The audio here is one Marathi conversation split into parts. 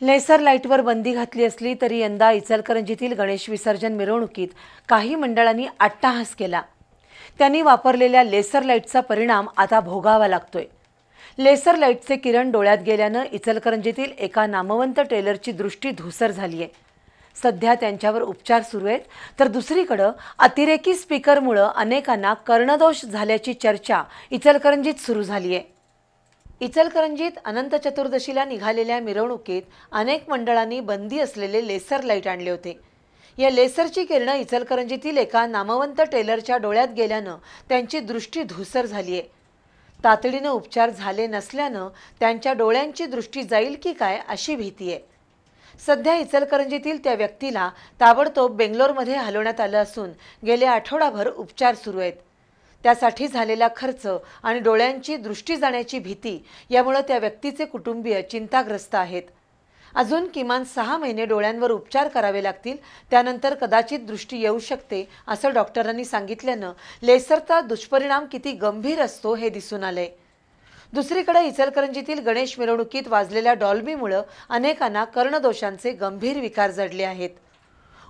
लेसर लाईटवर बंदी घातली असली तरी यंदा इचलकरंजीतील गणेश विसर्जन मिरवणुकीत काही मंडळांनी अट्टाहास केला। त्यांनी वापरलेल्या लेसर लाईटचा परिणाम आता भोगावा लागतोय। लेसर लाईटचे किरण डोळ्यात गेल्यानं इचलकरंजीतील एका नामवंत टेलरची दृष्टी धूसर झाली आहे। सध्या त्यांच्यावर उपचार सुरू आहेत, तर दुसरीकडे अतिरेकी स्पीकरमुळे अनेकांना कर्णदोष झाल्याची चर्चा इचलकरंजीत सुरू झाली आहे। इचलकरंजीत अनंत चतुर्दशीला निघालेल्या मिरवणुकीत अनेक मंडळांनी बंदी असलेले लेसर लाईट आणले होते। या लेसरची किरणं इचलकरंजीतील एका नामवंत टेलरच्या डोळ्यात गेल्यानं त्यांची दृष्टी धूसर झाली आहे। तातडीनं उपचार झाले नसल्यानं त्यांच्या डोळ्यांची दृष्टी जाईल की काय अशी भीती आहे। सध्या इचलकरंजीतील त्या व्यक्तीला ताबडतोब बेंगलोरमध्ये हलवण्यात आलं असून गेले आठवडाभर उपचार सुरू आहेत। त्यासाठी झालेला खर्च आणि डोळ्यांची दृष्टी जाण्याची भीती यामुळे त्या व्यक्तीचे कुटुंबीय चिंताग्रस्त आहेत। अजून किमान 6 महिने डोळ्यांवर उपचार करावे लागतील, त्यानंतर कदाचित दृष्टी येऊ शकते असं डॉक्टरांनी सांगितल्यानं लेसरचा दुष्परिणाम किती गंभीर असतो हे दिसून आले। दुसरीकडे इचलकरंजीतील गणेश मिरवणुकीत वाजलेल्या डॉल्बीमुळे अनेकांना कर्णदोषांचे गंभीर विकार जडले आहेत।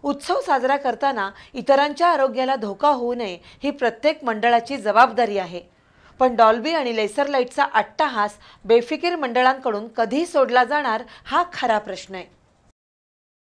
उत्सव साजरा करताना इतरांच्या आरोग्याला धोका होऊ नये ही प्रत्येक मंडळाची जबाबदारी आहे, पण डॉल्बी आणि लेसर लाईटचा अट्टाहास बेफिकीर मंडळांकडून कधी सोडला जाणार हा खरा प्रश्न आहे।